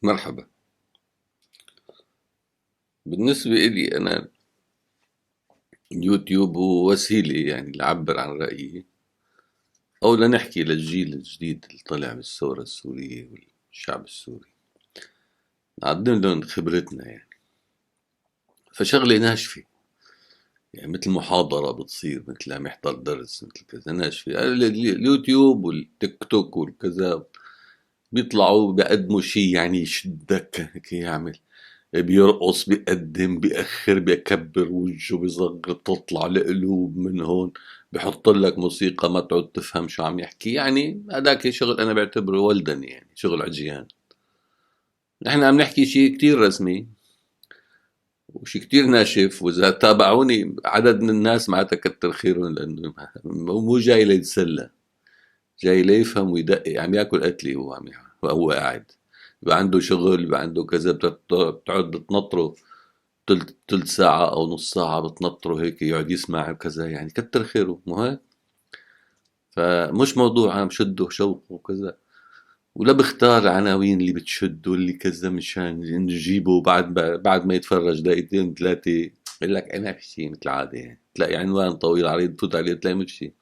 مرحبا. بالنسبة إلي أنا اليوتيوب هو وسيلة يعني لأعبر عن رأيي أو لنحكي للجيل الجديد اللي طلع بالثورة السورية والشعب السوري، نقدم لهم خبرتنا يعني. فشغلة ناشفة، يعني مثل محاضرة بتصير، مثل عم يحضر درس، مثل كذا ناشفة. اليوتيوب والتيك توك والكذا بيطلعوا بيقدموا شي يعني يشدك، هيك يعمل بيرقص، بيقدم، بيأخر، بيكبر وجهه، بيصغر، بتطلع القلوب من هون، بحط لك موسيقى ما تعود تفهم شو عم يحكي. يعني هذاك شغل أنا بعتبره ولدني، يعني شغل عجيان. نحن عم نحكي شيء كتير رسمي وشيء كتير ناشف، وإذا تابعوني عدد من الناس معناتها كتر خيرهم، لأنه مو جاي ليتسلى، جاي ليفهم ويدقق. عم ياكل قتلي وهو وهو قاعد، يبقى عنده شغل، يبقى عنده كذا، بتقعد بتنطره تلت ساعة أو نص ساعة بتنطره هيك يقعد يسمع كذا، يعني كتر خيره، مو هيك؟ فمش موضوع عم شده شوق وكذا، ولا بختار العناوين اللي بتشد واللي كذا مشان نجيبه بعد ما يتفرج دقيقتين ثلاثة يقول لك أنا في شيء، مثل العادة يعني تلاقي عنوان طويل عريض تفوت عليه تلاقي مش شيء.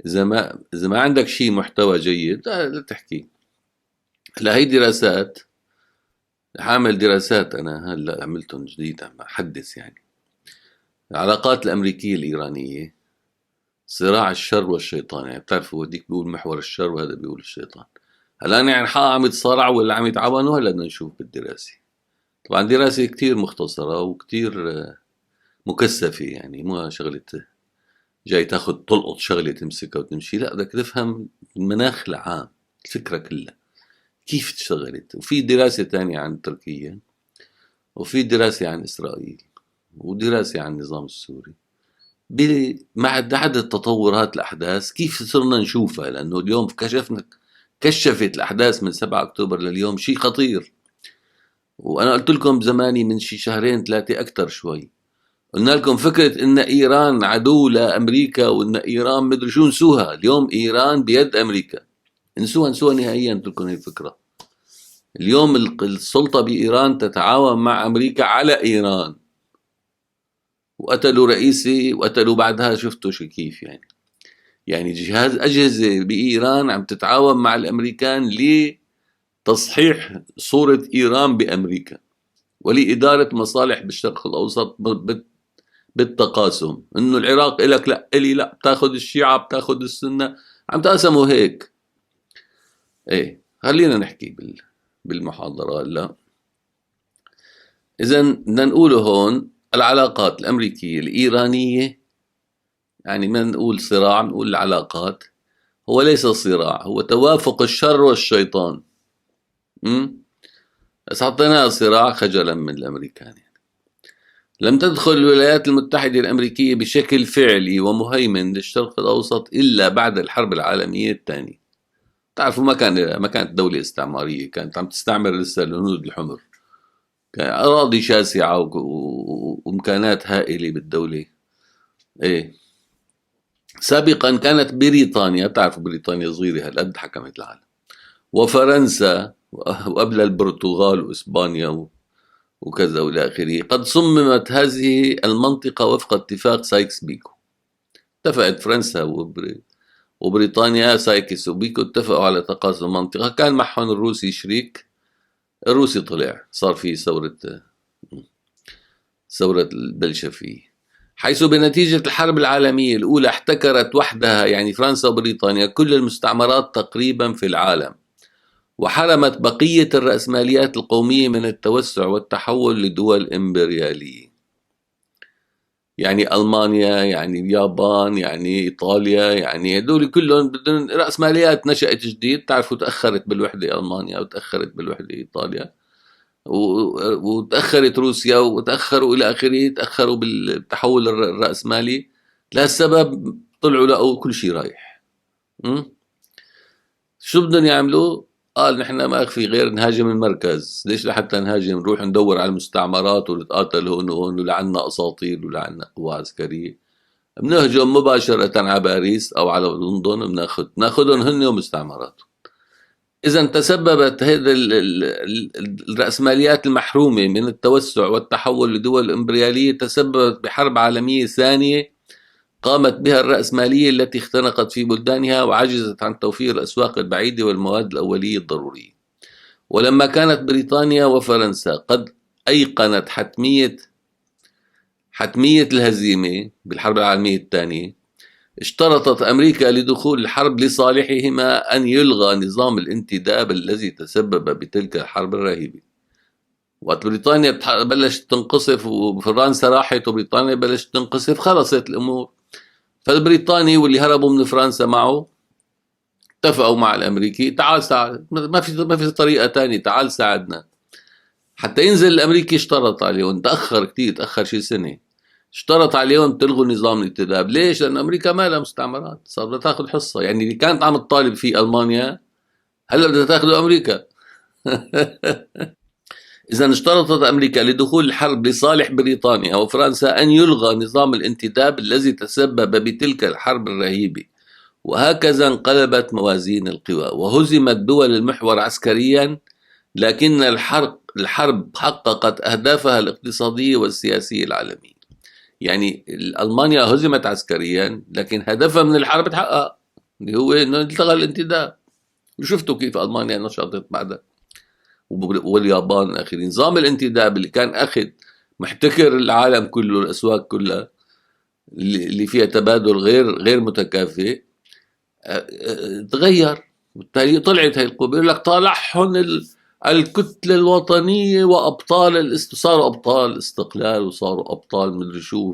إذا ما عندك شيء محتوى جيد لا تحكي. هلا هي دراسات، حامل دراسات أنا هلا عملتهم جديد، عم أحدث يعني العلاقات الأمريكية الإيرانية، صراع الشر والشيطان. يعني بتعرفوا هديك بيقول محور الشر وهذا بيقول الشيطان. هلا يعني حق عم يتصارعوا ولا عم يتعاونوا؟ هلا بدنا نشوف بالدراسة. طبعا دراسة كتير مختصرة وكتير مكثفة، يعني مو شغلة جاي تاخد تلقط شغلة تمسكها وتمشي، لا بدك تفهم المناخ العام، الفكرة كلها كيف اشتغلت. وفي دراسة تانية عن تركيا، وفي دراسة عن إسرائيل، ودراسة عن النظام السوري. مع عدد تطورات الأحداث كيف صرنا نشوفها، لأنه اليوم كشفت الأحداث من 7 أكتوبر لليوم شيء خطير. وأنا قلت لكم زماني من شي شهرين ثلاثة أكتر شوي، قلنا لكم فكرة إن إيران عدو لأمريكا وإن إيران مدري شو، نسوها. اليوم إيران بيد أمريكا، نسوها نهائيا. قلت لكم هي الفكرة. اليوم السلطة بإيران تتعاون مع أمريكا على إيران، وقتلوا رئيسي وقتلوا بعدها، شفتوا شو كيف يعني. يعني أجهزة بإيران عم تتعاون مع الأمريكان لتصحيح صورة إيران بأمريكا ولإدارة مصالح بالشرق الأوسط بالتقاسم. إنه العراق إلك لا، إلي لا، بتاخد الشيعة بتاخد السنة، عم تقسموا هيك. إيه خلينا نحكي بالمحاضرة هلا. إذا بدنا نقوله هون العلاقات الأمريكية الإيرانية، يعني ما نقول صراع، نقول العلاقات. هو ليس صراع، هو توافق الشر والشيطان. بس حطيناها صراع خجلا من الأمريكان. لم تدخل الولايات المتحدة الأمريكية بشكل فعلي ومهيمن للشرق الأوسط إلا بعد الحرب العالمية الثانية. تعرفوا ما كانت دولة استعمارية، كانت عم تستعمر لسه الهنود الحمر، كان أراضي شاسعة وإمكانات هائلة بالدولة. إيه سابقا كانت بريطانيا، تعرفوا بريطانيا صغيرة هالقد حكمت العالم، وفرنسا، وقبل البرتغال وإسبانيا وكذا والى اخره. قد صممت هذه المنطقة وفق اتفاق سايكس بيكو. اتفقت فرنسا وبريطانيا، سايكس وبيكو اتفقوا على تقاسم المنطقة. كان معهم الروسي شريك، الروسي طلع، صار في ثورة البلشفية، حيث بنتيجة الحرب العالمية الأولى احتكرت وحدها، يعني فرنسا وبريطانيا، كل المستعمرات تقريبا في العالم، وحرمت بقية الرأسماليات القومية من التوسع والتحول لدول إمبريالية. يعني ألمانيا، يعني اليابان، يعني إيطاليا، يعني هدول كلهم بدهم رأسماليات نشأت جديد. تعرفوا تأخرت بالوحدة ألمانيا، وتأخرت بالوحدة إيطاليا، وتأخرت روسيا، وتأخروا إلى آخره، تأخروا بالتحول الرأسمالي. لهالسبب طلعوا لقوا كل شيء رايح. شو بدهم يعملوا؟ قال نحن ما في غير نهاجم المركز. ليش؟ لحتى نهاجم، نروح ندور على المستعمرات ونتقاتل هون وهون، ولعنا أساطيل ولعنا قوى عسكرية. بنهجم مباشرة على باريس أو على لندن، ناخذهم هن ومستعمراتهم. إذا تسببت هذه الرأسماليات المحرومة من التوسع والتحول لدول الإمبريالية، تسببت بحرب عالمية ثانية قامت بها الرأسمالية التي اختنقت في بلدانها وعجزت عن توفير الأسواق البعيدة والمواد الأولية الضرورية. ولما كانت بريطانيا وفرنسا قد أيقنت حتمية الهزيمة بالحرب العالمية الثانية، اشترطت أمريكا لدخول الحرب لصالحهما أن يلغى نظام الانتداب الذي تسبب بتلك الحرب الرهيبة. وقت بريطانيا بلشت تنقصف وفرنسا راحت وبريطانيا بلشت تنقصف، خلصت الأمور. فالبريطاني واللي هربوا من فرنسا معه اتفقوا مع الأمريكي، تعال ساعد، ما في طريقة تانية، تعال ساعدنا. حتى ينزل الأمريكي اشترط عليهم، تأخر كتير، تأخر شي سنة، اشترط عليهم تلغوا نظام الانتداب. ليش؟ لأن أمريكا ما لها مستعمرات، صار بدها تاخذ حصة. يعني اللي كانت عم تطالب فيه ألمانيا هلا بدها تاخذه أمريكا. إذا اشترطت أمريكا لدخول الحرب لصالح بريطانيا وفرنسا أن يلغى نظام الانتداب الذي تسبب بتلك الحرب الرهيبة. وهكذا انقلبت موازين القوى وهزمت دول المحور عسكريا، لكن الحرب حققت أهدافها الاقتصادية والسياسية العالمية. يعني ألمانيا هزمت عسكريا لكن هدفها من الحرب تحقق، اللي هو انه التغى الانتداب. وشفتوا كيف ألمانيا نشطت بعدها واليابان آخرين. نظام الانتداب اللي كان أخذ محتكر العالم كله، الأسواق كلها اللي فيها تبادل غير متكافئ، تغير. بالتالي طلعت هاي القوة بيقول لك طالعهم الكتلة الوطنية وأبطال صاروا أبطال استقلال وصاروا أبطال مدري شو.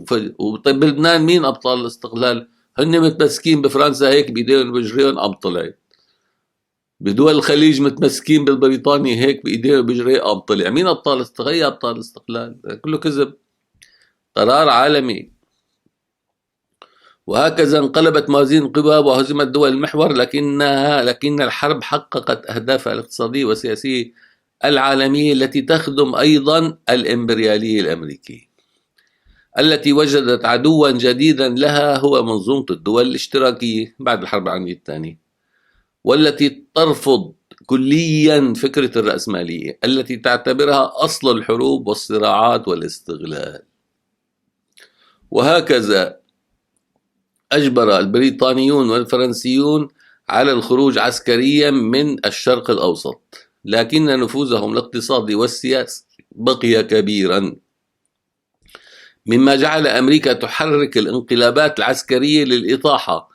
طيب بلبنان مين أبطال الاستقلال؟ هن متمسكين بفرنسا هيك بإيديهم وبجريهم، أم طلعت. بدول الخليج متمسكين بالبريطاني هيك بإيديهم وبجريهم، أم طلع. مين أبطال استقلال؟ أبطال الاستقلال. كله كذب، قرار عالمي. وهكذا انقلبت موازين القوى وهزمت دول المحور، لكن الحرب حققت أهدافها الاقتصادية والسياسية العالمية التي تخدم أيضا الإمبريالية الأمريكية، التي وجدت عدوا جديدا لها هو منظومة الدول الاشتراكية بعد الحرب العالمية الثانية، والتي ترفض كليا فكرة الرأسمالية التي تعتبرها أصل الحروب والصراعات والاستغلال. وهكذا أجبر البريطانيون والفرنسيون على الخروج عسكريا من الشرق الأوسط، لكن نفوذهم الاقتصادي والسياسي بقي كبيرا، مما جعل أمريكا تحرك الانقلابات العسكرية للإطاحة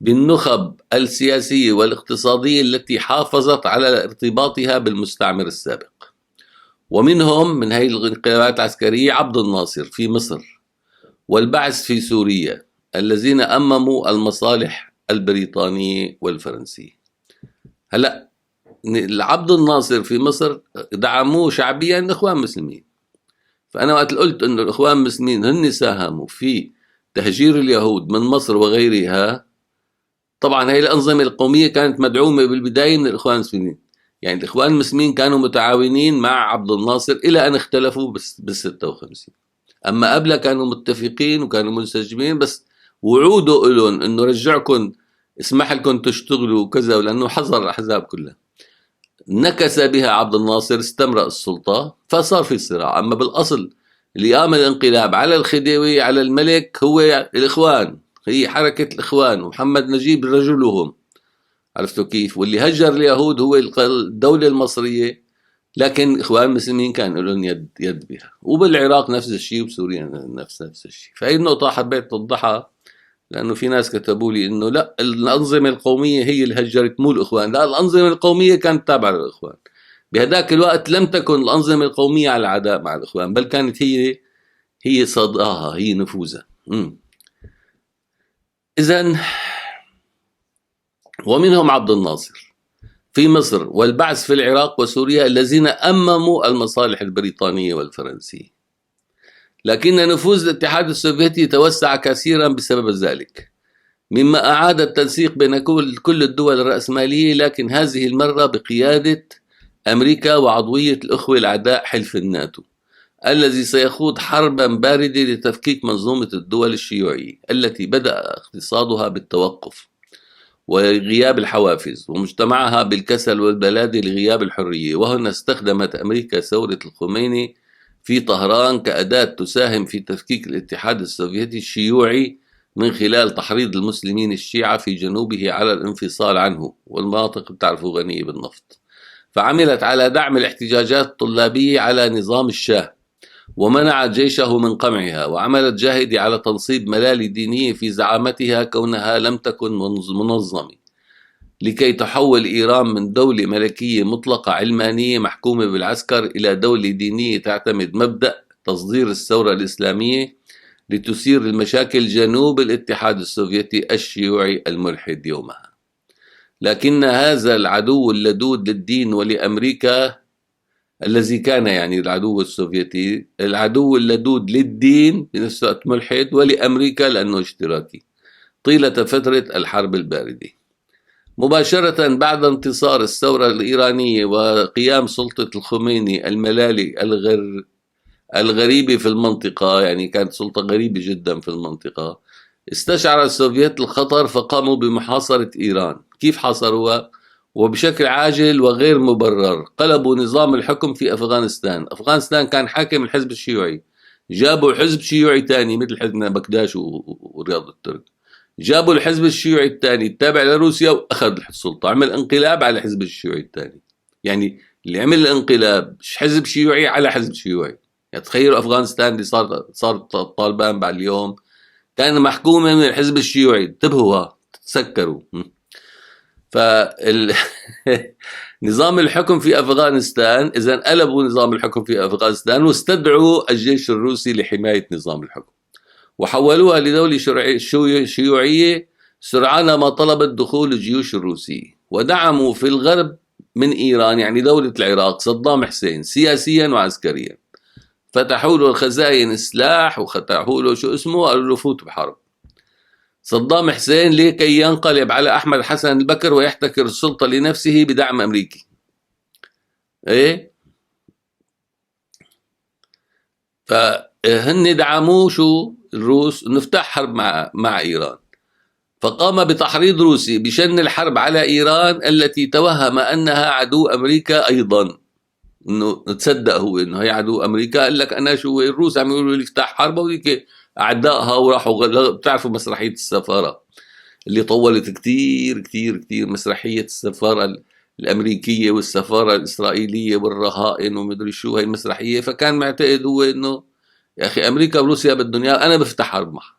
بالنخب السياسية والاقتصادية التي حافظت على ارتباطها بالمستعمر السابق. ومنهم من هذه الانقلابات العسكرية عبد الناصر في مصر والبعث في سوريا، الذين أمموا المصالح البريطانية والفرنسية. هلأ عبد الناصر في مصر دعموه شعبيا الإخوان المسلمين. فأنا وقت قلت أن الإخوان المسلمين هن ساهموا في تهجير اليهود من مصر وغيرها، طبعا هي الأنظمة القومية كانت مدعومة بالبداية من الإخوان المسلمين. يعني الإخوان المسلمين كانوا متعاونين مع عبد الناصر إلى أن اختلفوا بال56. أما قبل كانوا متفقين وكانوا منسجمين، بس وعوده لهم أنه رجعكم، اسمح لكم تشتغلوا وكذا، لأنه حظر الأحزاب كلها. نكس بها عبد الناصر، استمرأ السلطة، فصار في صراع. أما بالأصل اللي قام الانقلاب على الخديوي على الملك هو الإخوان، هي حركة الإخوان ومحمد نجيب رجلهم، عرفتوا كيف؟ واللي هجر اليهود هو الدولة المصرية، لكن إخوان المسلمين كان لهم يد بها. وبالعراق نفس الشيء، وبسوريا نفس الشيء. فهي النقطة حبيت توضحها، لأنه في ناس كتبوا لي إنه لا، الأنظمة القومية هي اللي هجرت مو الإخوان. لا، الأنظمة القومية كانت تابعة للإخوان. بهذاك الوقت لم تكن الأنظمة القومية على العداء مع الإخوان، بل كانت هي صداها، هي نفوذها. إذن ومنهم عبد الناصر في مصر والبعث في العراق وسوريا، الذين أمموا المصالح البريطانية والفرنسية، لكن نفوذ الاتحاد السوفيتي توسع كثيرا بسبب ذلك، مما أعاد التنسيق بين كل الدول الرأسمالية، لكن هذه المرة بقيادة أمريكا وعضوية الأخوة الأعداء حلف الناتو، الذي سيخوض حربا باردة لتفكيك منظومة الدول الشيوعية التي بدأ اقتصادها بالتوقف، وغياب الحوافز، ومجتمعها بالكسل والبلادة لغياب الحرية. وهنا استخدمت أمريكا ثورة الخميني في طهران كأداة تساهم في تفكيك الاتحاد السوفيتي الشيوعي من خلال تحريض المسلمين الشيعة في جنوبه على الانفصال عنه، والمناطق بتعرفوا غنية بالنفط. فعملت على دعم الاحتجاجات الطلابية على نظام الشاه، ومنعت جيشه من قمعها، وعملت جاهدة على تنصيب ملالي دينية في زعامتها كونها لم تكن منظمة، لكي تحول إيران من دولة ملكية مطلقة علمانية محكومة بالعسكر إلى دولة دينية تعتمد مبدأ تصدير الثورة الإسلامية لتثير المشاكل جنوب الاتحاد السوفيتي الشيوعي الملحد يومها. لكن هذا العدو اللدود للدين ولأمريكا، الذي كان يعني العدو السوفيتي، العدو اللدود للدين بنفس الوقت ملحد، ولأمريكا لأنه اشتراكي، طيلة فترة الحرب الباردة. مباشرة بعد انتصار الثورة الإيرانية وقيام سلطة الخميني الملالي الغريبة في المنطقة، يعني كانت سلطة غريبة جدا في المنطقة، استشعر السوفيت الخطر فقاموا بمحاصرة إيران. كيف حاصروها؟ وبشكل عاجل وغير مبرر. قلبوا نظام الحكم في أفغانستان. أفغانستان كان حاكم الحزب الشيوعي، جابوا حزب شيوعي تاني مثل حزبنا بكداش ورياض الترك، جابوا الحزب الشيوعي الثاني التابع لروسيا وأخذ السلطة، عمل انقلاب على الحزب الشيوعي الثاني. يعني اللي عمل الانقلاب حزب شيوعي على حزب شيوعي. يعني تخيلوا أفغانستان اللي صارت طالبان بعد اليوم كان محكومة من الحزب الشيوعي. انتبهوا، تسكروا. نظام الحكم في أفغانستان، إذن قلبوا نظام الحكم في أفغانستان واستدعوا الجيش الروسي لحماية نظام الحكم، وحولوها لدولة شيوعية سرعان ما طلبت دخول الجيوش الروسية. ودعموا في الغرب من إيران، يعني دولة العراق، صدام حسين سياسيا وعسكريا. فتحوا له الخزائن سلاح وفتحوا له شو اسمه، قالوا له فوت بحرب. صدام حسين لكي ينقلب على أحمد حسن البكر ويحتكر السلطة لنفسه بدعم أمريكي. إيه؟ فهن دعموا شو الروس نفتح حرب مع إيران. فقام بتحريض روسي بشن الحرب على إيران التي توهم أنها عدو أمريكا أيضا. إنه تصدق هو إنه هي عدو أمريكا، قال لك أنا شو الروس عم يقولوا لي افتح حرب، وهيك أعدائها وراحوا. بتعرفوا مسرحية السفارة اللي طولت كتير كتير كتير، مسرحية السفارة الأمريكية والسفارة الإسرائيلية والرهائن ومدري شو، هاي المسرحية. فكان معتقد هو إنه يا أخي أمريكا وروسيا بدهم إياه، أنا بفتح حرب معها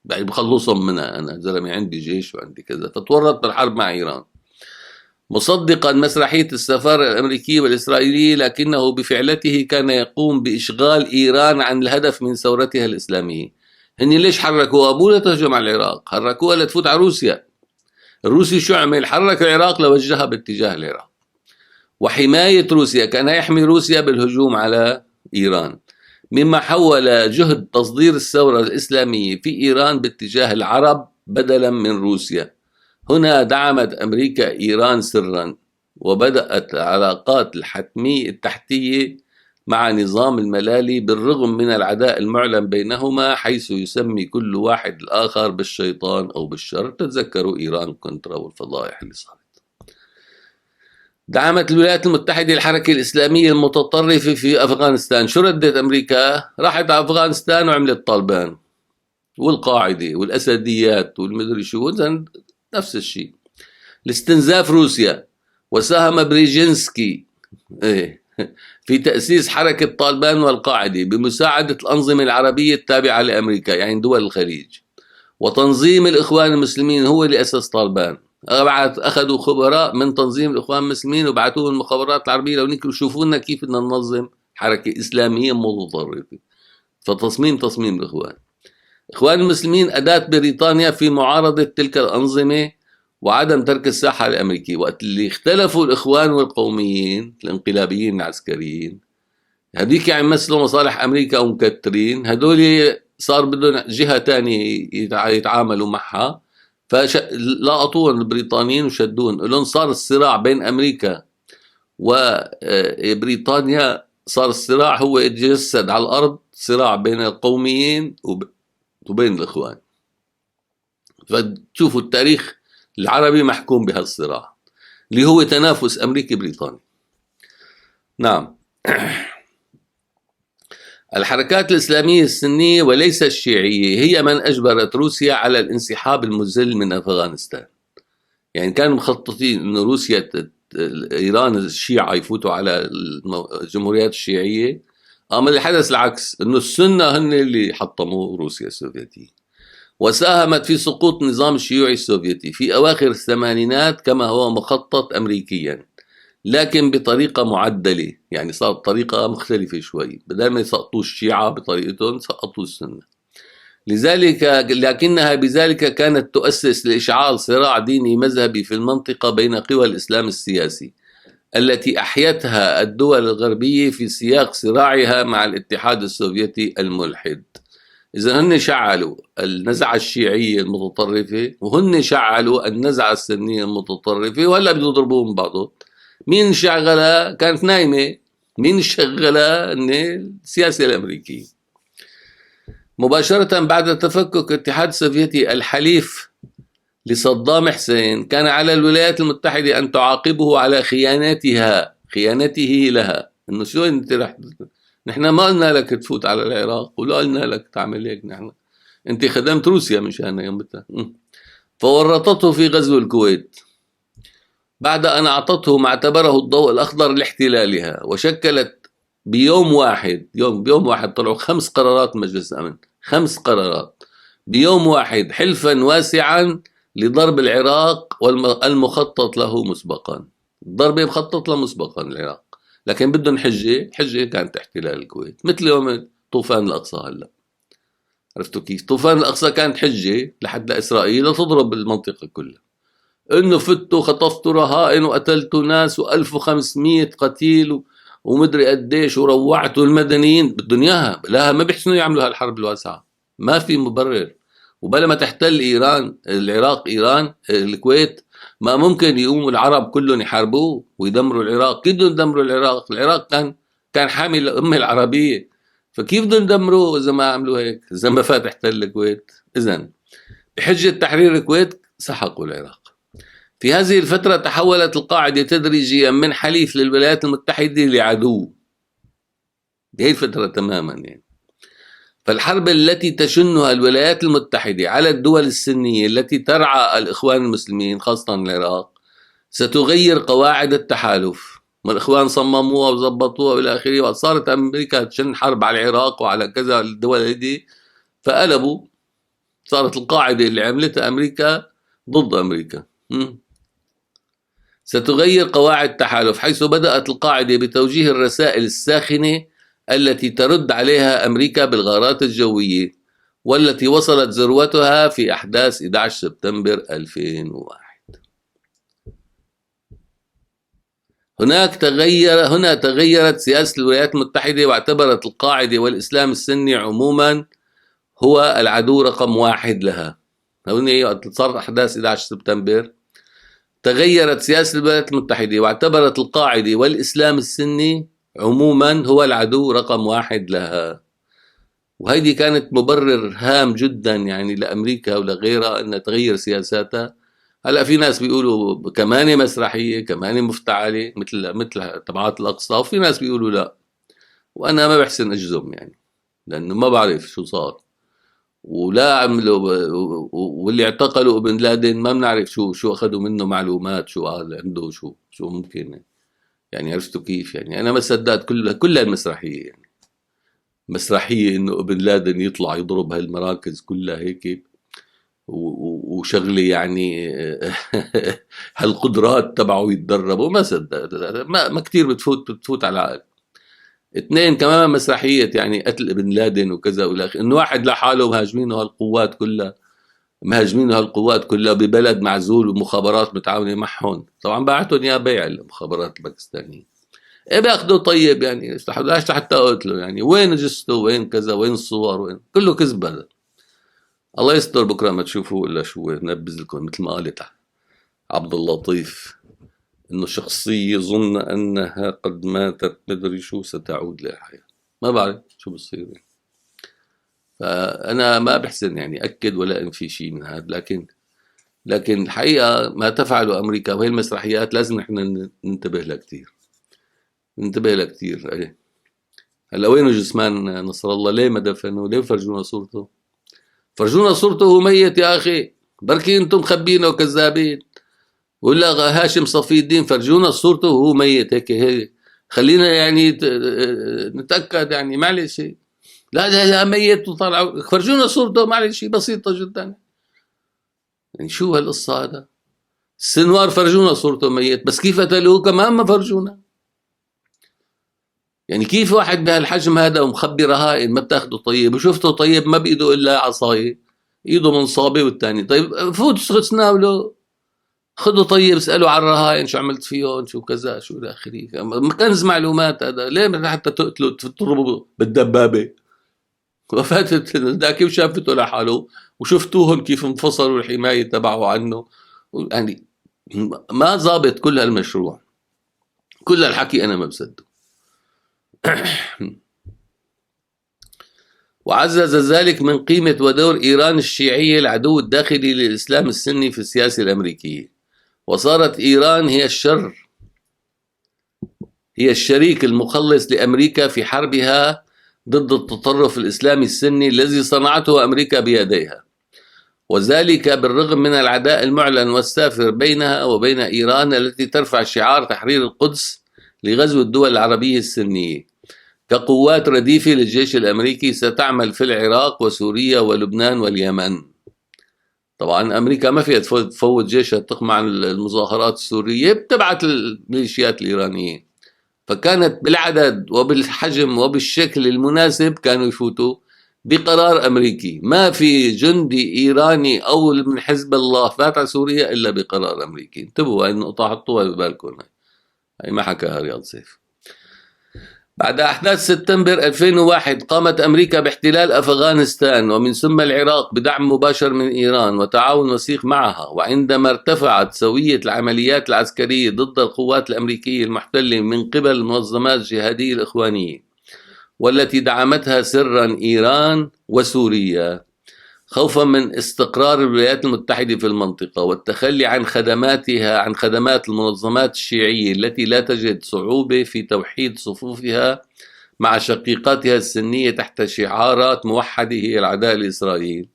يعني بخلصهم منها، أنا زلمة عندي جيش وعندي كذا. فتورط بالحرب مع إيران مصدقا مسرحية السفارة الأمريكية والإسرائيلية، لكنه بفعلته كان يقوم بإشغال إيران عن الهدف من ثورتها الإسلامية. هن ليش حركوها؟ مو لتهجم على العراق، حركوها لتفوت على روسيا. الروسي شو عمل؟ حرك العراق لوجهها باتجاه العراق، وحماية روسيا، كان يحمي روسيا بالهجوم على إيران، مما حول جهد تصدير الثورة الإسلامية في إيران باتجاه العرب بدلا من روسيا. هنا دعمت أمريكا إيران سرا، وبدأت العلاقات التحتية مع نظام الملالي بالرغم من العداء المعلن بينهما، حيث يسمي كل واحد الآخر بالشيطان أو بالشر. تتذكروا إيران كونترا والفضائح اللي صارت. دعمت الولايات المتحدة الحركة الإسلامية المتطرفة في أفغانستان. شو ردت أمريكا؟ راحت على أفغانستان وعملت طالبان والقاعدة والأسديات والمدري شو، نفس الشيء. لاستنزاف روسيا، وساهم بريجينسكي في تأسيس حركة طالبان والقاعدة بمساعدة الأنظمة العربية التابعة لأمريكا، يعني دول الخليج، وتنظيم الإخوان المسلمين هو اللي أسس طالبان. أخذوا خبراء من تنظيم الإخوان المسلمين وبعثوهم المخابرات العربية لو يشوفوا لنا كيف بدنا ننظم حركة إسلامية متطرفة. تصميم الإخوان المسلمين أداة بريطانيا في معارضة تلك الأنظمة وعدم ترك الساحة الأمريكية. وقت اللي اختلفوا الإخوان والقوميين الانقلابيين العسكريين، هذيك يعني يمثلوا مصالح أمريكا ومكترين، هدول صار بدهم جهة تانية يتعاملوا معها، فلقطوهم البريطانيين وشدون لهم. صار الصراع بين أمريكا وبريطانيا، صار الصراع هو يتجسد على الأرض، صراع بين القوميين وبين الإخوان. فتشوفوا التاريخ العربي محكوم بهالصراع اللي هو تنافس أمريكي بريطاني. نعم. الحركات الإسلامية السنية وليس الشيعية هي من أجبرت روسيا على الانسحاب المذل من أفغانستان. يعني كانوا مخططين أن روسيا إيران الشيعة يفوتوا على الجمهوريات الشيعية، أما اللي حدث العكس، أنه السنة هن اللي حطموا روسيا السوفيتية، وساهمت في سقوط النظام الشيوعي السوفيتي في أواخر الثمانينات كما هو مخطط أمريكيا، لكن بطريقة معدلة. يعني صارت طريقة مختلفة شوي، بدل ما يسقطوا الشيعة بطريقتهم سقطوا السنة. لكنها بذلك كانت تؤسس لإشعال صراع ديني مذهبي في المنطقة بين قوى الإسلام السياسي التي أحيتها الدول الغربية في سياق صراعها مع الاتحاد السوفيتي الملحد. إذا هن شعلوا النزعة الشيعية المتطرفة، وهن شعلوا النزعة السنية المتطرفة، وهلا بدهم يضربوهم بعضهم. مين شغلها؟ كانت نايمة. مين شغلها؟ السياسة الأمريكية. مباشرة بعد تفكك الاتحاد السوفيتي الحليف لصدام حسين، كان على الولايات المتحدة أن تعاقبه على خيانته لها. إنه شو أنت رح، نحن ما قلنا لك تفوت على العراق، ولا قلنا لك تعمل هيك، نحن أنت خدمت روسيا مشان يومتها. فورطته في غزو الكويت بعد أن أعطته ما اعتبره الضوء الأخضر لاحتلالها، وشكلت بيوم واحد طلعوا 5 قرارات مجلس الأمن، 5 قرارات بيوم واحد، حلفا واسعا لضرب العراق والمخطط له مسبقا. الضربة مخطط له مسبقا العراق، لكن بدهم حجة كانت احتلال الكويت، مثل يوم طوفان الأقصى. هلا عرفتوا كيف؟ طوفان الأقصى كانت حجة لحد إسرائيل لتضرب المنطقة كلها، انه فتوا خطفتوا رهائن وقتلتوا ناس و1500 قتيل ومدري قديش وروعتوا المدنيين. بدهم اياها، لا ما بيحسنوا يعملوا هالحرب الواسعه، ما في مبرر. وبلا ما تحتل ايران العراق، ايران الكويت، ما ممكن يقوموا العرب كلهم يحاربوه ويدمروا العراق. كيف بدهم يدمروا العراق؟ العراق كان حامي الامه العربيه، فكيف بدهم يدمروه اذا ما عملوا هيك، اذا ما فات احتل الكويت؟ اذا بحجه تحرير الكويت سحقوا العراق. في هذه الفترة تحولت القاعدة تدريجيا من حليف للولايات المتحدة لعدو. بهي الفترة تماما يعني. فالحرب التي تشنها الولايات المتحدة على الدول السنية التي ترعى الإخوان المسلمين خاصة العراق ستغير قواعد التحالف. والإخوان صمموها وزبطوها والى آخره، وصارت أمريكا تشن حرب على العراق وعلى كذا الدول هذه، فقلبوا. صارت القاعدة اللي عملتها أمريكا ضد أمريكا. ستغير قواعد التحالف، حيث بدأت القاعدة بتوجيه الرسائل الساخنة التي ترد عليها أمريكا بالغارات الجوية، والتي وصلت ذروتها في أحداث 11 سبتمبر 2001. هنا تغيرت سياسة الولايات المتحدة، واعتبرت القاعدة والإسلام السني عموما هو العدو رقم 1 لها. هنا صار أحداث 11 سبتمبر، تغيرت سياسة الولايات المتحدة واعتبرت القاعدة والإسلام السني عموما هو العدو رقم 1 لها. وهيدي كانت مبرر هام جدا يعني لأمريكا ولغيرها أن تغير سياساتها. هلا في ناس بيقولوا كمان مسرحية، كمان مفتعلة مثل تبعات الأقصى، وفي ناس بيقولوا لا، وأنا ما بحسن أجزم يعني، لأنه ما بعرف شو صار ولا عملوا. واللي اعتقلوا ابن لادن ما بنعرف شو اخذوا منه معلومات، شو قال عنده، شو ممكن يعني. عرفتوا كيف يعني؟ انا ما صدقت كلها المسرحيه يعني. مسرحيه انه ابن لادن يطلع يضرب هالمراكز كلها هيك وشغله يعني هالقدرات تبعه يتدرب، وما صدقت. ما كتير بتفوت على العقل. 2 كمان مسرحية يعني قتل ابن لادن وكذا والى اخره، انه واحد لحاله مهاجمينه هالقوات كلها ببلد معزول ومخابرات متعاونة معهم. طبعا باعتهم اياه بيع المخابرات الباكستانية. ايه بياخذوه طيب يعني، حتى قلت له يعني وين جثته، وين كذا، وين الصور، وين كله كذب هذا. الله يستر بكره ما تشوفوا الا شو نبذ لكم مثل ما قالت عبد اللطيف، انه شخصية ظن انها قد ماتت مدري شو ستعود للحياة. ما بعرف شو بصير يعني. فانا ما بحسن يعني اكد ولا انفي شيء من هذا، لكن لكن الحقيقة ما تفعله أمريكا وهي المسرحيات لازم نحن ننتبه لها كتير، ننتبه لها كتير. إيه. هلا وينه جثمان نصر الله؟ ليه ما دفنوا؟ ليه فرجونا صورته؟ فرجونا صورته وهو ميت يا أخي، بركي أنتم مخبينه وكذابين. ولا هاشم صفي الدين فرجونا صورته وهو ميت هيك خلينا يعني نتأكد يعني معلش. لا لا لا ميت وطلعوا فرجونا صورته معلش بسيطة جدا. يعني شو هالقصة هذا؟ السنوار فرجونا صورته ميت بس كيف قتلوه كمان ما فرجونا. يعني كيف واحد بهالحجم هذا ومخبي رهائن ما بتاخده طيب وشفته طيب ما بإيده إلا عصاية إيده منصابة والتاني طيب فوت تناوله خده طيب اسأله عن الرهائن شو عملت فيهم شو كذا شو إلى آخره. كنز معلومات هذا ليه حتى تقتله تضربه بالدبابة. وفاتت ذاك وشافته لحاله وشفتوهم كيف انفصلوا الحماية تبعه عنه. يعني ما ظابط كل هالمشروع، كل هالحكي أنا ما بصدق. وعزز ذلك من قيمة ودور إيران الشيعية العدو الداخلي للإسلام السني في السياسة الأمريكية، وصارت إيران هي الشريك المخلص لأمريكا في حربها ضد التطرف الإسلامي السني الذي صنعته أمريكا بيديها، وذلك بالرغم من العداء المعلن والسافر بينها وبين إيران التي ترفع شعار تحرير القدس لغزو الدول العربية السنية كقوات رديفة للجيش الأمريكي ستعمل في العراق وسوريا ولبنان واليمن. طبعا أمريكا ما فيها تفوت جيشها تقمع المظاهرات السورية، بتبعت الميليشيات الإيرانية، فكانت بالعدد وبالحجم وبالشكل المناسب كانوا يفوتوا بقرار أمريكي. ما في جندي إيراني أو من حزب الله فات على سوريا إلا بقرار أمريكي. انتبهوا هاي النقطة حطوها ببالكم، هاي ما حكاها رياض سيف. بعد أحداث سبتمبر 2001 قامت أمريكا باحتلال أفغانستان ومن ثم العراق بدعم مباشر من إيران وتعاون وثيق معها. وعندما ارتفعت سوية العمليات العسكرية ضد القوات الأمريكية المحتلة من قبل المنظمات الجهادية الإخوانية والتي دعمتها سرا إيران وسوريا خوفا من استقرار الولايات المتحدة في المنطقة والتخلي عن خدمات المنظمات الشيعية التي لا تجد صعوبة في توحيد صفوفها مع شقيقاتها السنية تحت شعارات موحدة هي العداء لإسرائيل،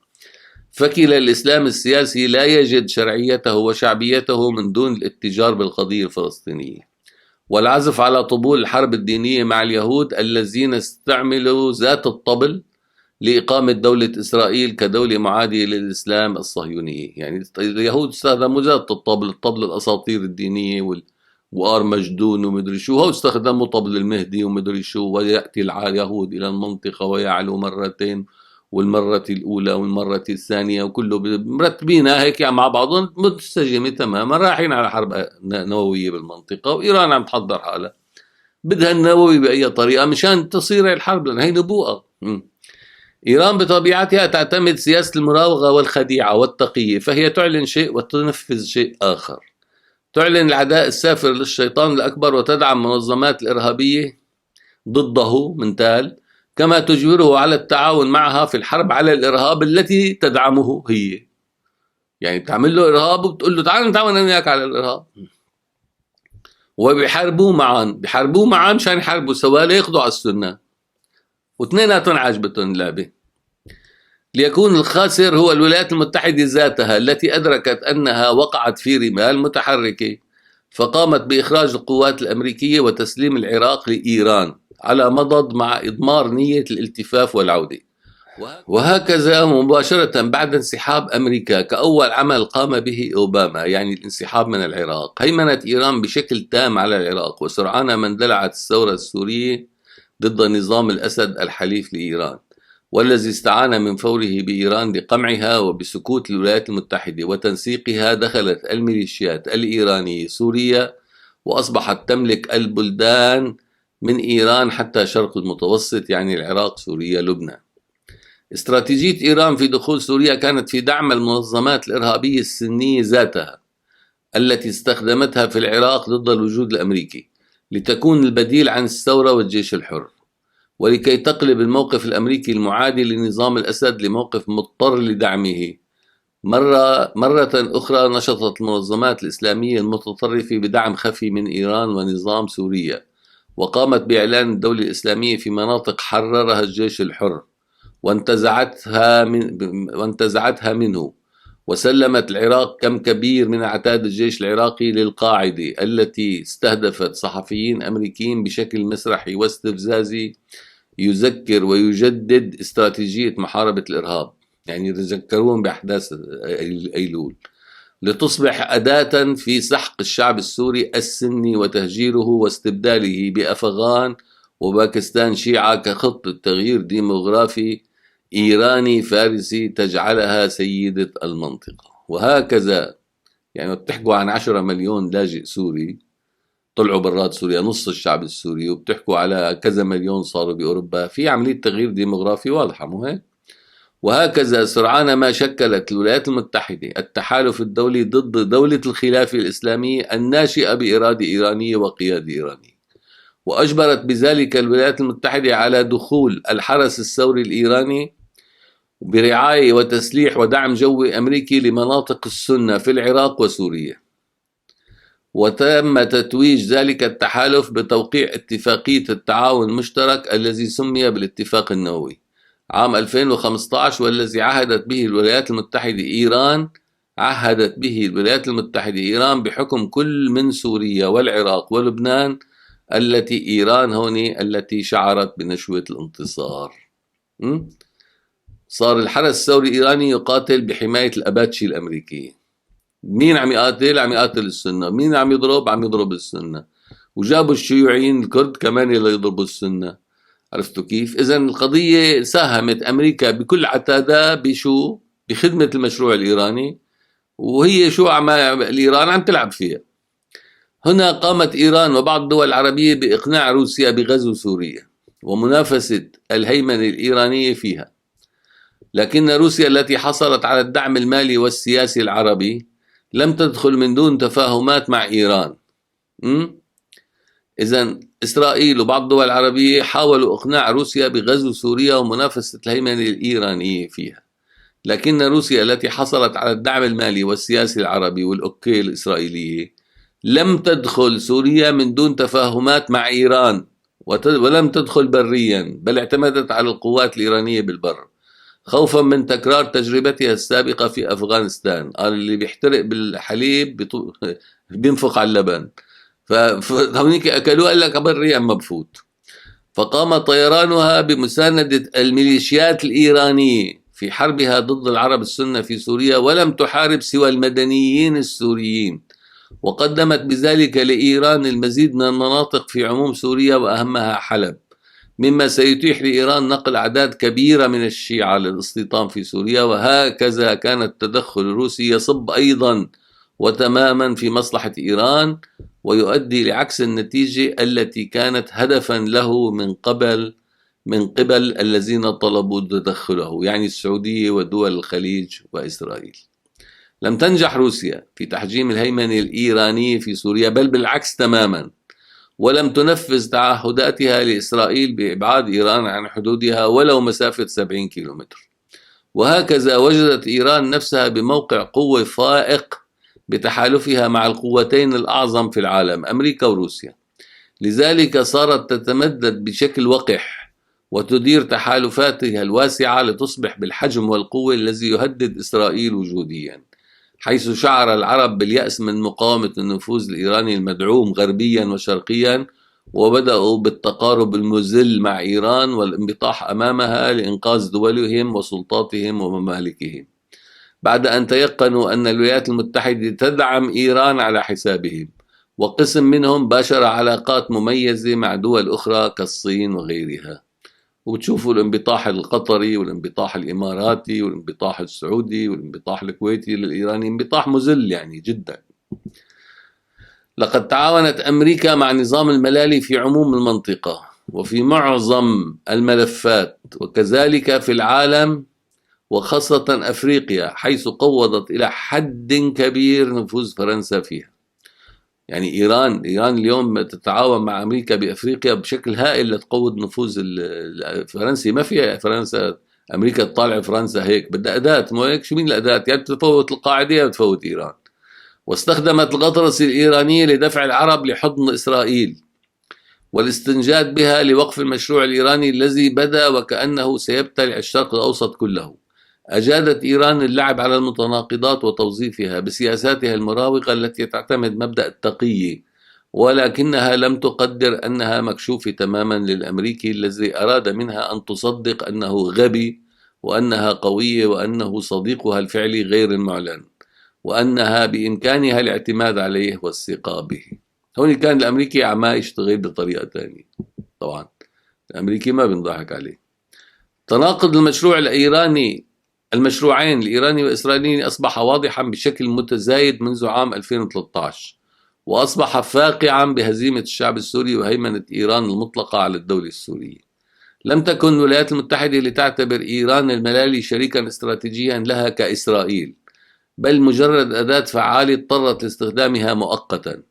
فكلا الإسلام السياسي لا يجد شرعيته وشعبيته من دون الاتجار بالقضية الفلسطينية والعزف على طبول الحرب الدينية مع اليهود الذين استعملوا ذات الطبل لإقامة دولة إسرائيل كدولة معادية للإسلام الصهيونية. يعني اليهود استخدموا ذات الطبل الأساطير الدينية وآر مجدون ومدري شو، هو استخدموا طبل المهدي ومدري شو، ويأتي اليهود إلى المنطقة ويعلو مرتين والمرة الأولى والمرة الثانية وكله مرتبينها هيك يعني مع بعضهم منسجمة تماما، رايحين على حرب نووية بالمنطقة وإيران عم تحضر حالها بدها النووي بأي طريقة مشان تصير الحرب لأن هي نبوءة. إيران بطبيعتها تعتمد سياسة المراوغة والخديعة والتقية، فهي تعلن شيء وتنفذ شيء آخر. تعلن العداء السافر للشيطان الأكبر وتدعم منظمات الإرهابية ضده من تال، كما تجبره على التعاون معها في الحرب على الإرهاب التي تدعمه هي. يعني بتعمل له إرهاب وبتقول له تعال نتعاون أنا وياك على الإرهاب، وبيحاربوه معا مشان يحاربوا سوا ليقضوا على السنة، واثنيناتهم عجبتهم اللعبة. ليكون الخاسر هو الولايات المتحدة ذاتها التي أدركت أنها وقعت في رمال متحركة فقامت بإخراج القوات الأمريكية وتسليم العراق لإيران على مضض مع إضمار نية الالتفاف والعودة. وهكذا مباشرة بعد انسحاب أمريكا كأول عمل قام به أوباما، يعني الانسحاب من العراق، هيمنت إيران بشكل تام على العراق وسرعان ما اندلعت الثورة السورية ضد نظام الأسد الحليف لإيران والذي استعان من فوره بإيران لقمعها. وبسكوت الولايات المتحدة وتنسيقها دخلت الميليشيات الإيرانية سوريا وأصبحت تملك البلدان من إيران حتى شرق المتوسط، يعني العراق سوريا لبنان. استراتيجية إيران في دخول سوريا كانت في دعم المنظمات الإرهابية السنية ذاتها التي استخدمتها في العراق ضد الوجود الأمريكي لتكون البديل عن الثورة والجيش الحر، ولكي تقلب الموقف الأمريكي المعادي لنظام الأسد لموقف مضطر لدعمه مرة أخرى نشطت المنظمات الإسلامية المتطرفة بدعم خفي من إيران ونظام سوريا، وقامت بإعلان الدولة الإسلامية في مناطق حررها الجيش الحر وانتزعتها منه، وسلمت العراق كم كبير من عتاد الجيش العراقي للقاعدة التي استهدفت صحفيين أمريكيين بشكل مسرحي واستفزازي يذكر ويجدد استراتيجية محاربة الإرهاب، يعني يتذكرون بأحداث أيلول، لتصبح أداة في سحق الشعب السوري السني وتهجيره واستبداله بأفغان وباكستان شيعة كخطة تغيير ديموغرافي إيراني فارسي تجعلها سيدة المنطقة. وهكذا يعني بتحكوا عن 10 مليون لاجئ سوري طلعوا برات سوريا، نص الشعب السوري، وبتحكوا على كذا مليون صاروا بأوروبا، في عملية تغيير ديموغرافي واضحة، مو هيك؟ وهكذا سرعان ما شكلت الولايات المتحدة التحالف الدولي ضد دولة الخلافة الإسلامية الناشئة بإرادة إيرانية وقيادة إيرانية، وأجبرت بذلك الولايات المتحدة على دخول الحرس الثوري الإيراني برعاية وتسليح ودعم جوي أمريكي لمناطق السنة في العراق وسوريا. وتم تتويج ذلك التحالف بتوقيع اتفاقية التعاون المشترك الذي سمي بالاتفاق النووي عام 2015، والذي عهدت به الولايات المتحدة إيران بحكم كل من سوريا والعراق ولبنان، التي إيران هوني التي شعرت بنشوة الانتصار. صار الحرس الثوري الإيراني يقاتل بحماية الأباتشي الأمريكية. مين عم يقاتل؟ عم يقاتل السنة. مين عم يضرب؟ عم يضرب السنة. وجابوا الشيوعيين الكرد كمان اللي يضربوا السنة. عرفتوا كيف؟ إذا القضية ساهمت أمريكا بكل عتادة بشو؟ بخدمة المشروع الإيراني، وهي شو الإيران عم تلعب فيها. هنا قامت إيران وبعض الدول العربية بإقناع روسيا بغزو سوريا ومنافسة الهيمنة الإيرانية فيها، لكن روسيا التي حصلت على الدعم المالي والسياسي العربي لم تدخل من دون تفاهمات مع إيران. إذن إسرائيل وبعض الدول العربية حاولوا إقناع روسيا بغزو سوريا ومنافسة الهيمنة الإيرانية فيها، لكن روسيا التي حصلت على الدعم المالي والسياسي العربي والأوكي الإسرائيلية لم تدخل سوريا من دون تفاهمات مع إيران، ولم تدخل بريا، بل اعتمدت على القوات الإيرانية بالبر خوفا من تكرار تجربتها السابقة في أفغانستان. قال اللي بيحترق بالحليب بينفق على اللبن، فهونيك أكلوه قال لك بريا ما بفوت. فقام طيرانها بمساندة الميليشيات الإيرانية في حربها ضد العرب السنة في سوريا، ولم تحارب سوى المدنيين السوريين، وقدمت بذلك لإيران المزيد من المناطق في عموم سوريا وأهمها حلب، مما سيتيح لإيران نقل أعداد كبيرة من الشيعة للاستيطان في سوريا. وهكذا كان التدخل الروسي يصب أيضا وتماما في مصلحة إيران، ويؤدي لعكس النتيجة التي كانت هدفا له من قبل الذين طلبوا تدخله، يعني السعودية ودول الخليج وإسرائيل. لم تنجح روسيا في تحجيم الهيمنة الإيرانية في سوريا، بل بالعكس تماما، ولم تنفذ تعهداتها لإسرائيل بإبعاد إيران عن حدودها ولو مسافة 70 كيلومتر. وهكذا وجدت إيران نفسها بموقع قوة فائق بتحالفها مع القوتين الأعظم في العالم أمريكا وروسيا، لذلك صارت تتمدد بشكل وقح وتدير تحالفاتها الواسعة لتصبح بالحجم والقوة الذي يهدد إسرائيل وجوديا، حيث شعر العرب باليأس من مقاومة النفوذ الإيراني المدعوم غربيا وشرقيا، وبدأوا بالتقارب المذل مع إيران والانبطاح أمامها لإنقاذ دولهم وسلطاتهم وممالكهم، بعد أن تيقنوا أن الولايات المتحدة تدعم إيران على حسابهم، وقسم منهم باشر علاقات مميزة مع دول أخرى كالصين وغيرها. وتشوفوا الانبطاح القطري والانبطاح الإماراتي والانبطاح السعودي والانبطاح الكويتي للإيراني انبطاح مذل يعني جدا. لقد تعاونت أمريكا مع نظام الملالي في عموم المنطقة وفي معظم الملفات، وكذلك في العالم وخاصة أفريقيا، حيث قوضت إلى حد كبير نفوذ فرنسا فيها. يعني إيران اليوم تتعاون مع أمريكا بأفريقيا بشكل هائل لتقوض نفوذ الفرنسي. ما فيها فرنسا أمريكا تطالع فرنسا هيك بدها أداة، مو هيك شو مين الأداة؟ يا بتفوت القاعدة يا بتفوت إيران. واستخدمت الغطرسة الإيرانية لدفع العرب لحضن إسرائيل والاستنجاد بها لوقف المشروع الإيراني الذي بدا وكأنه سيبتلع الشرق الأوسط كله. أجادت إيران اللعب على المتناقضات وتوظيفها بسياساتها المراوغة التي تعتمد مبدأ التقية، ولكنها لم تقدر أنها مكشوفة تماما للأمريكي الذي أراد منها أن تصدق أنه غبي وأنها قوية وأنه صديقها الفعلي غير المعلن وأنها بإمكانها الاعتماد عليه والثقة به. هون كان الأمريكي عم يشتغل بطريقة تانية. طبعا الأمريكي ما بنضحك عليه. تناقض المشروع الإيراني، المشروعين الإيراني والإسرائيلي أصبح واضحا بشكل متزايد منذ عام 2013، وأصبح فاقعا بهزيمة الشعب السوري وهيمنة إيران المطلقة على الدولة السورية. لم تكن الولايات المتحدة لتعتبر إيران الملالي شريكا استراتيجيا لها كإسرائيل، بل مجرد أداة فعالة اضطرت لاستخدامها مؤقتا،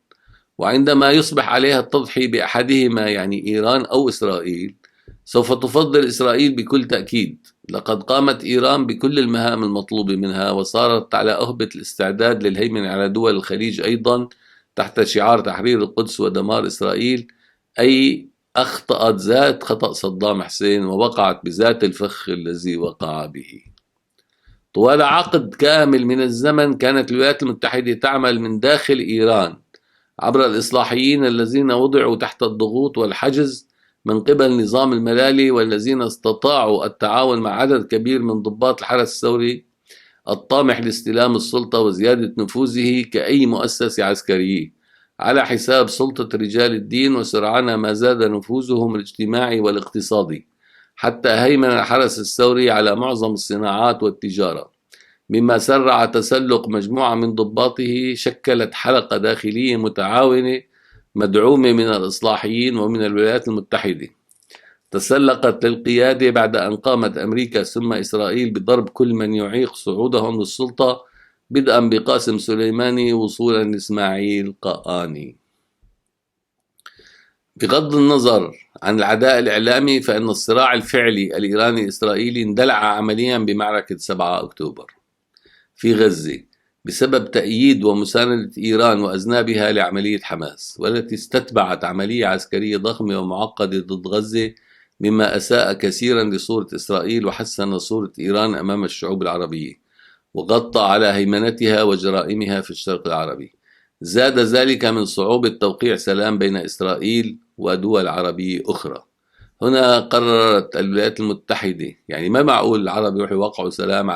وعندما يصبح عليها التضحية بأحدهما يعني إيران أو إسرائيل سوف تفضل إسرائيل بكل تأكيد. لقد قامت إيران بكل المهام المطلوبة منها وصارت على أهبة الاستعداد للهيمنة على دول الخليج أيضا تحت شعار تحرير القدس ودمار إسرائيل، أي أخطأت ذات خطأ صدام حسين ووقعت بذات الفخ الذي وقع به. طوال عقد كامل من الزمن كانت الولايات المتحدة تعمل من داخل إيران عبر الإصلاحيين الذين وضعوا تحت الضغوط والحجز من قبل نظام الملالي، والذين استطاعوا التعاون مع عدد كبير من ضباط الحرس الثوري الطامح لاستلام السلطة وزيادة نفوذه كأي مؤسسة عسكرية على حساب سلطة رجال الدين، وسرعان ما زاد نفوذهم الاجتماعي والاقتصادي حتى هيمن الحرس الثوري على معظم الصناعات والتجارة، مما سرع تسلق مجموعة من ضباطه شكلت حلقة داخلية متعاونة مدعومة من الإصلاحيين ومن الولايات المتحدة. تسلقت للقيادة بعد أن قامت أمريكا ثم إسرائيل بضرب كل من يعيق صعودهم للسلطة، بدءا بقاسم سليماني وصولا لإسماعيل قآني. بغض النظر عن العداء الإعلامي فإن الصراع الفعلي الإيراني الإسرائيلي اندلع عمليا بمعركة 7 أكتوبر في غزة بسبب تأييد ومساندة إيران وأذنابها لعملية حماس، والتي استتبعت عملية عسكرية ضخمة ومعقدة ضد غزة، مما أساء كثيرا لصورة إسرائيل وحسن صورة إيران أمام الشعوب العربية وغطى على هيمنتها وجرائمها في الشرق العربي. زاد ذلك من صعوبة توقيع سلام بين إسرائيل ودول عربية أخرى. هنا قررت الولايات المتحدة، يعني ما معقول العرب يروحوا يوقعوا سلام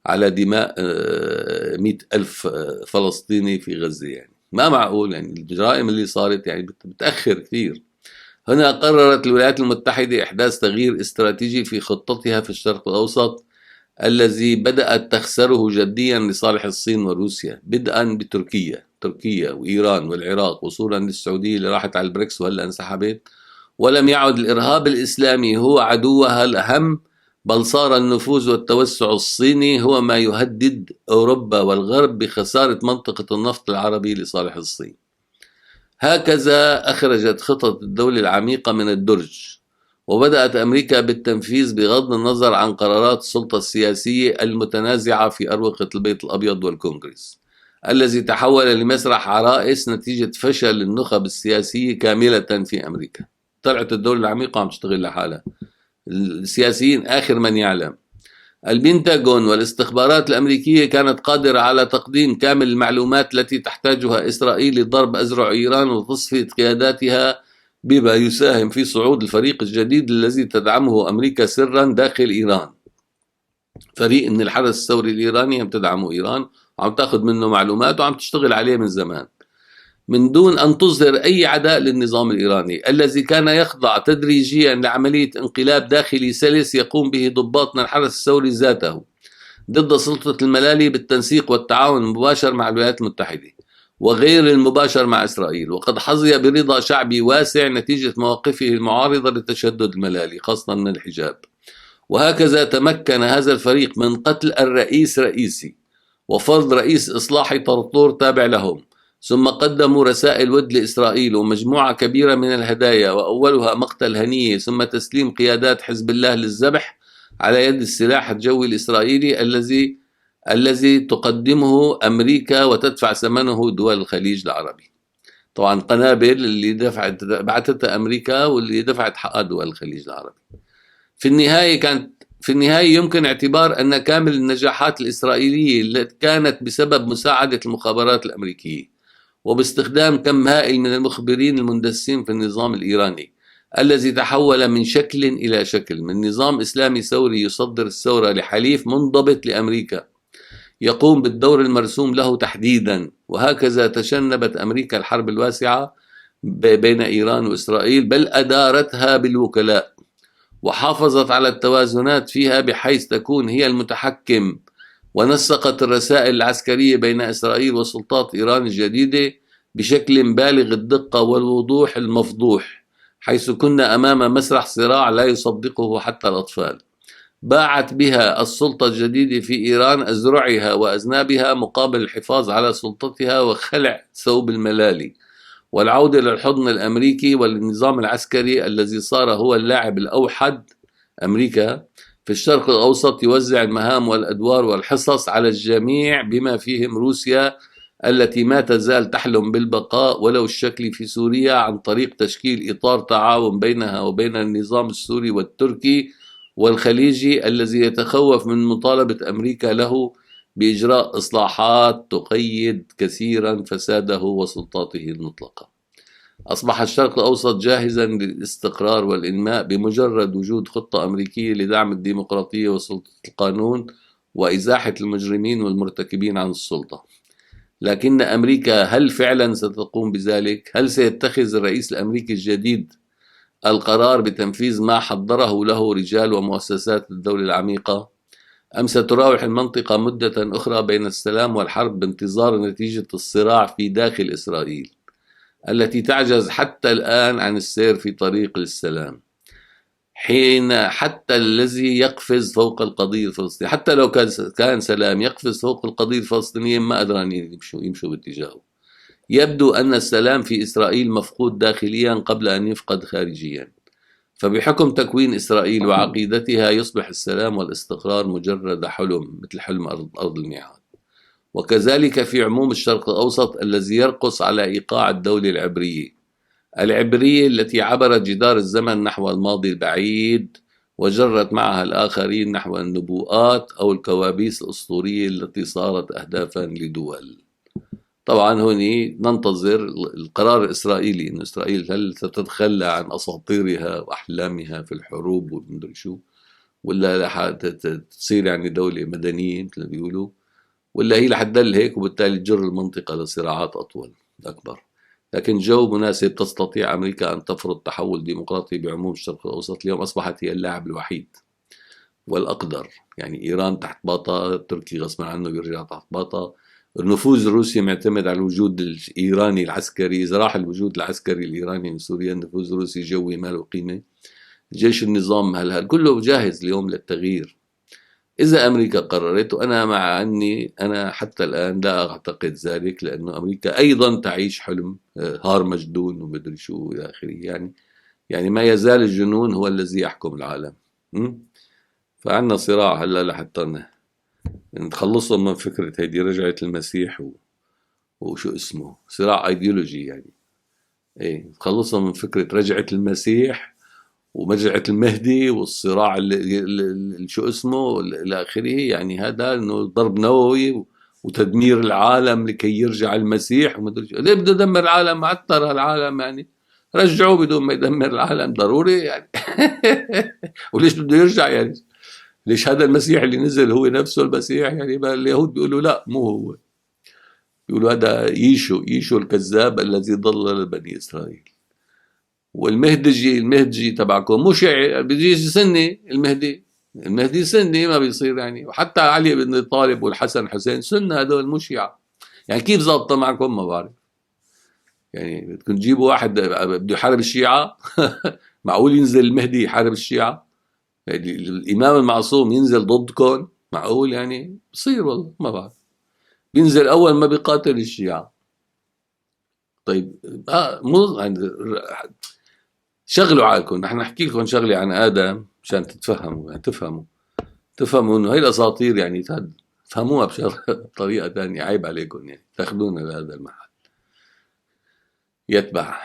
على دماء 100,000 فلسطيني في غزة، يعني ما معقول، يعني الجرائم اللي صارت يعني بتأخر كثير. هنا قررت الولايات المتحدة إحداث تغيير استراتيجي في خطتها في الشرق الأوسط الذي بدأت تخسره جديا لصالح الصين وروسيا، بدءا تركيا وإيران والعراق وصولا للسعودية اللي راحت على البريكس وهلا انسحبت. ولم يعد الإرهاب الإسلامي هو عدوها الأهم، بل صار النفوذ والتوسع الصيني هو ما يهدد أوروبا والغرب بخسارة منطقة النفط العربي لصالح الصين. هكذا أخرجت خطط الدولة العميقة من الدرج، وبدأت أمريكا بالتنفيذ بغض النظر عن قرارات السلطة السياسية المتنازعة في أروقة البيت الأبيض والكونغرس، الذي تحول لمسرح عرائس نتيجة فشل النخب السياسية كاملة في أمريكا. طلعت الدولة العميقة عم تشتغل لحالها، السياسيين آخر من يعلم. البنتاغون والاستخبارات الأمريكية كانت قادرة على تقديم كامل المعلومات التي تحتاجها إسرائيل لضرب أذرع إيران وتصفية قياداتها، بما يساهم في صعود الفريق الجديد الذي تدعمه أمريكا سرا داخل إيران. فريق من الحرس الثوري الإيراني عم تدعمه إيران وعم تاخذ منه معلومات وعم تشتغل عليه من زمان، من دون أن تظهر أي عداء للنظام الإيراني الذي كان يخضع تدريجيا لعملية انقلاب داخلي سلس يقوم به ضباط من الحرس الثوري ذاته ضد سلطة الملالي بالتنسيق والتعاون المباشر مع الولايات المتحدة وغير المباشر مع إسرائيل، وقد حظي برضا شعبي واسع نتيجة مواقفه المعارضة لتشدد الملالي خاصة من الحجاب. وهكذا تمكن هذا الفريق من قتل الرئيس رئيسي وفرض رئيس إصلاحي طرطور تابع لهم، ثم قدموا رسائل ود لإسرائيل ومجموعة كبيرة من الهدايا، وأولها مقتل هنية ثم تسليم قيادات حزب الله للذبح، على يد السلاح الجوي الإسرائيلي الذي تقدمه أمريكا وتدفع ثمنه دول الخليج العربي. طبعا قنابل اللي بعثتها أمريكا واللي دفعت حقها دول الخليج العربي. في النهاية يمكن اعتبار أن كامل النجاحات الإسرائيلية التي كانت بسبب مساعدة المخابرات الأمريكية وباستخدام كم هائل من المخبرين المندسين في النظام الإيراني الذي تحول من شكل إلى شكل، من نظام إسلامي ثوري يصدر الثورة لحليف منضبط لأمريكا يقوم بالدور المرسوم له تحديدا. وهكذا تشنبت أمريكا الحرب الواسعة بين إيران وإسرائيل، بل أدارتها بالوكلاء وحافظت على التوازنات فيها بحيث تكون هي المتحكم، ونسقت الرسائل العسكرية بين إسرائيل وسلطات إيران الجديدة بشكل بالغ الدقة والوضوح المفضوح، حيث كنا أمام مسرح صراع لا يصدقه حتى الأطفال. باعت بها السلطة الجديدة في إيران أزرعها وأذنابها مقابل الحفاظ على سلطتها وخلع ثوب الملالي والعودة للحضن الأمريكي والنظام العسكري الذي صار هو اللاعب الأوحد. أمريكا في الشرق الأوسط يوزع المهام والأدوار والحصص على الجميع بما فيهم روسيا التي ما تزال تحلم بالبقاء ولو الشكل في سوريا، عن طريق تشكيل إطار تعاون بينها وبين النظام السوري والتركي والخليجي الذي يتخوف من مطالبة أمريكا له بإجراء إصلاحات تقيد كثيرا فساده وسلطاته المطلقة. أصبح الشرق الأوسط جاهزا للاستقرار والإنماء بمجرد وجود خطة أمريكية لدعم الديمقراطية وسلطة القانون وإزاحة المجرمين والمرتكبين عن السلطة. لكن أمريكا هل فعلا ستقوم بذلك؟ هل سيتخذ الرئيس الأمريكي الجديد القرار بتنفيذ ما حضره له رجال ومؤسسات الدولة العميقة؟ أم ستراوح المنطقة مدة أخرى بين السلام والحرب بانتظار نتيجة الصراع في داخل إسرائيل التي تعجز حتى الآن عن السير في طريق للسلام، حين حتى الذي يقفز فوق القضية الفلسطينية، حتى لو كان سلام، يقفز فوق القضية الفلسطينية ما قدران يمشوا باتجاهه. يبدو أن السلام في إسرائيل مفقود داخليا قبل أن يفقد خارجيا، فبحكم تكوين إسرائيل وعقيدتها يصبح السلام والاستقرار مجرد حلم، مثل حلم أرض الميعاد. وكذلك في عموم الشرق الأوسط الذي يرقص على إيقاع الدولة العبرية التي عبرت جدار الزمن نحو الماضي البعيد وجرت معها الآخرين نحو النبوءات أو الكوابيس الأسطورية التي صارت أهدافا لدول. طبعا هنا ننتظر القرار الإسرائيلي، إن إسرائيل هل ستتخلى عن أساطيرها وأحلامها في الحروب ومدري شو، ولا رح تصير يعني دولة مدنية مثل ما بيقولوا، ولا هي رح تضل هيك وبالتالي تجر المنطقة لصراعات أطول أكبر. لكن جو مناسب تستطيع أمريكا أن تفرض تحول ديمقراطي بعموم الشرق الأوسط. اليوم أصبحت هي اللاعب الوحيد والأقدر، يعني إيران تحت باطة، تركي غصبا عنه بيرجع تحت باطة، النفوذ الروسي معتمد على الوجود الإيراني العسكري، إذا راح الوجود العسكري الإيراني من سوريا النفوذ الروسي جوي ما له قيمة، جيش النظام هل كله جاهز اليوم للتغيير إذا أمريكا قررت. وأنا مع أني أنا حتى الآن لا أعتقد ذلك، لأنه أمريكا أيضا تعيش حلم هار مجدون ومدري شو إلى آخره، يعني ما يزال الجنون هو الذي يحكم العالم. فعنا صراع هلا لحتى نتخلصهم من فكرة هيدي رجعة المسيح وشو اسمه صراع ايديولوجي، يعني ايه نتخلصهم من فكرة رجعة المسيح ومرجعة المهدي والصراع اللي شو اسمه الى اخره، يعني هذا انه ضرب نووي وتدمير العالم لكي يرجع المسيح ومدري شو. ليه بده يدمر العالم؟ معتر العالم يعني، رجعوه بدون ما يدمر العالم ضروري يعني. وليش بده يرجع يعني؟ ليش هذا المسيح اللي نزل هو نفسه المسيح؟ يعني اليهود بيقولوا لا مو هو، بيقولوا هذا ييشو الكذاب الذي ضلل بني إسرائيل. والمهدي تبعكم مو شيعي، بيجي سني، المهدي سني ما بيصير يعني. وحتى علي بن طالب والحسن حسين سنة، هذول مو شيعة. يعني كيف ظابطة معكم ما بعرف، يعني بدكم تجيبوا واحد بده يحارب الشيعة؟ معقول ينزل المهدي يحارب الشيعة؟ يعني الإمام المعصوم ينزل ضدكم؟ معقول يعني؟ بصير والله ما بعرف. بينزل أول ما بيقاتل الشيعة. طيب مو شغلوا عقلكم، نحن نحكي لكم شغلة عن آدم مشان تتفهموا، يعني تفهموا. تفهموا انه هي الاساطير يعني تفهموها بطريقة تانية، عيب عليكم يعني تاخذونا لهذا المحل. يتبع